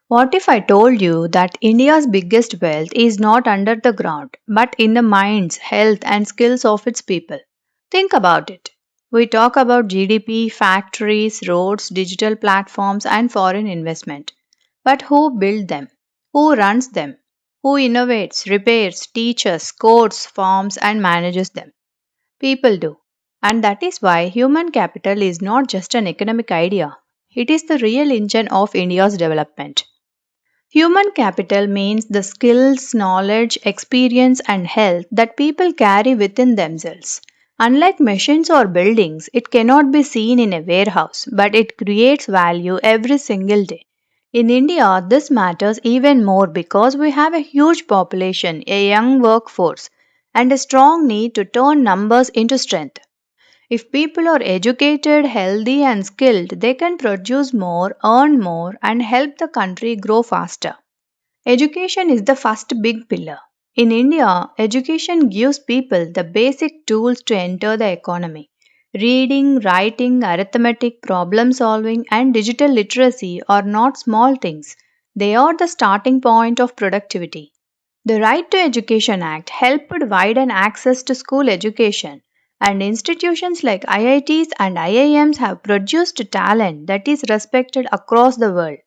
What if I told you that India's biggest wealth is not under the ground, but in the minds, health, and skills of its people? Think about it. We talk about GDP, factories, roads, digital platforms, and foreign investment. But who built them? Who runs them? Who innovates, repairs, teaches, codes, forms, and manages them? People do. And that is why human capital is not just an economic idea, it is the real engine of India's development. Human capital means the skills, knowledge, experience, and health that people carry within themselves. Unlike machines or buildings, it cannot be seen in a warehouse, but it creates value every single day. In India, this matters even more because we have a huge population, a young workforce, and a strong need to turn numbers into strength. If people are educated, healthy, and skilled, they can produce more, earn more, and help the country grow faster. Education is the first big pillar. In India, education gives people the basic tools to enter the economy. Reading, writing, arithmetic, problem solving, and digital literacy are not small things. They are the starting point of productivity. The Right to Education Act helped widen access to school education, and institutions like IITs and IIMs have produced talent that is respected across the world.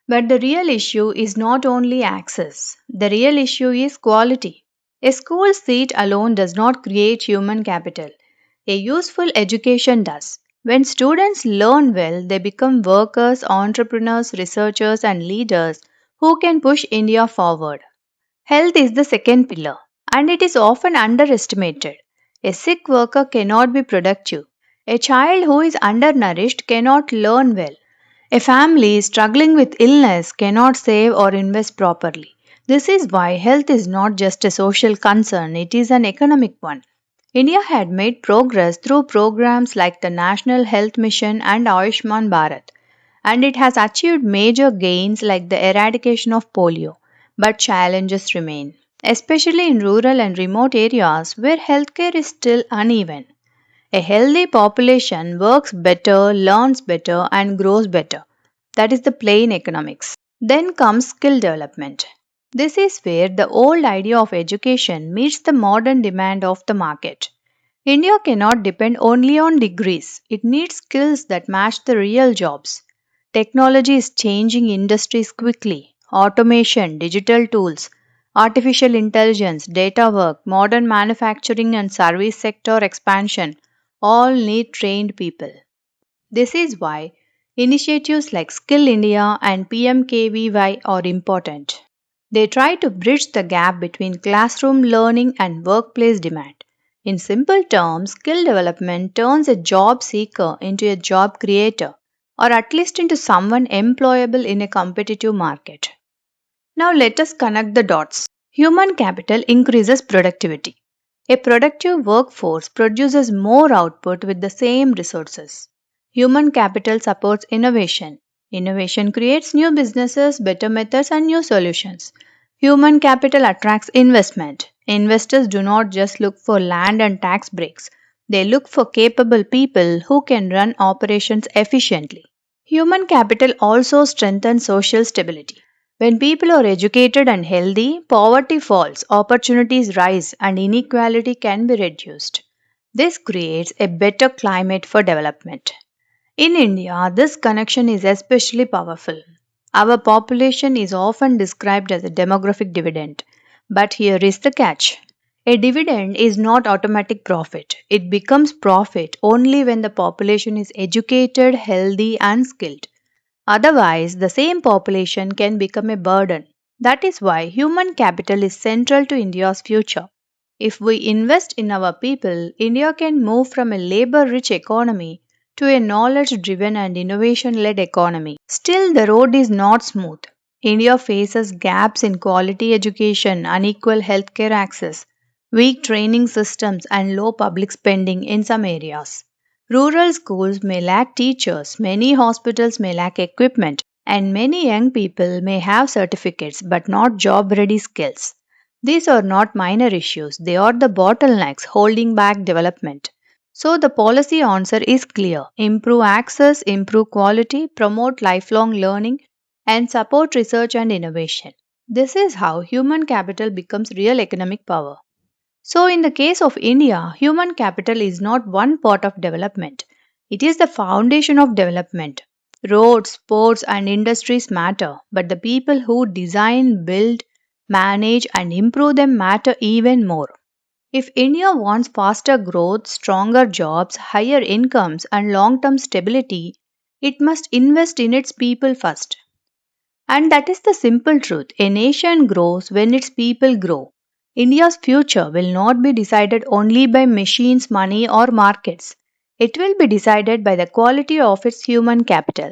But the real issue is not only access, the real issue is quality. A school seat alone does not create human capital. A useful education does. When students learn well, they become workers, entrepreneurs, researchers, and leaders who can push India forward. Health is the second pillar, and it is often underestimated. A sick worker cannot be productive. A child who is undernourished cannot learn well. A family struggling with illness cannot save or invest properly. This is why health is not just a social concern, it is an economic one. India had made progress through programs like the National Health Mission and Ayushman Bharat, and it has achieved major gains like the eradication of polio. But challenges remain, especially in rural and remote areas where healthcare is still uneven. A healthy population works better, learns better, and grows better. That is the plain economics. Then comes skill development. This is where the old idea of education meets the modern demand of the market. India cannot depend only on degrees, it needs skills that match the real jobs. Technology is changing industries quickly. Automation, digital tools, artificial intelligence, data work, modern manufacturing, and service sector expansion all need trained people. This is why initiatives like Skill India and PMKVY are important. They try to bridge the gap between classroom learning and workplace demand. In simple terms, skill development turns a job seeker into a job creator, or at least into someone employable in a competitive market. Now let us connect the dots. Human capital increases productivity. A productive workforce produces more output with the same resources. Human capital supports innovation. Innovation creates new businesses, better methods, and new solutions. Human capital attracts investment. Investors do not just look for land and tax breaks, they look for capable people who can run operations efficiently. Human capital also strengthens social stability. When people are educated and healthy, poverty falls, opportunities rise, and inequality can be reduced. This creates a better climate for development. In India, this connection is especially powerful. Our population is often described as a demographic dividend. But here is the catch. A dividend is not automatic profit. It becomes profit only when the population is educated, healthy, and skilled. Otherwise, the same population can become a burden. That is why human capital is central to India's future. If we invest in our people, India can move from a labor rich economy to a knowledge driven and innovation led economy. Still, the road is not smooth. India faces gaps in quality education, unequal healthcare access, weak training systems, and low public spending in some areas. Rural schools may lack teachers, many hospitals may lack equipment, and many young people may have certificates but not job ready skills. These are not minor issues, they are the bottlenecks holding back development. So, the policy answer is clear: improve access, improve quality, promote lifelong learning, and support research and innovation. This is how human capital becomes real economic power. So, in the case of India, human capital is not one part of development, it is the foundation of development. Roads, ports, and industries matter, but the people who design, build, manage, and improve them matter even more. If India wants faster growth, stronger jobs, higher incomes, and long term stability, it must invest in its people first. And that is the simple truth. A nation grows when its people grow. India's future will not be decided only by machines, money, or markets. It will be decided by the quality of its human capital.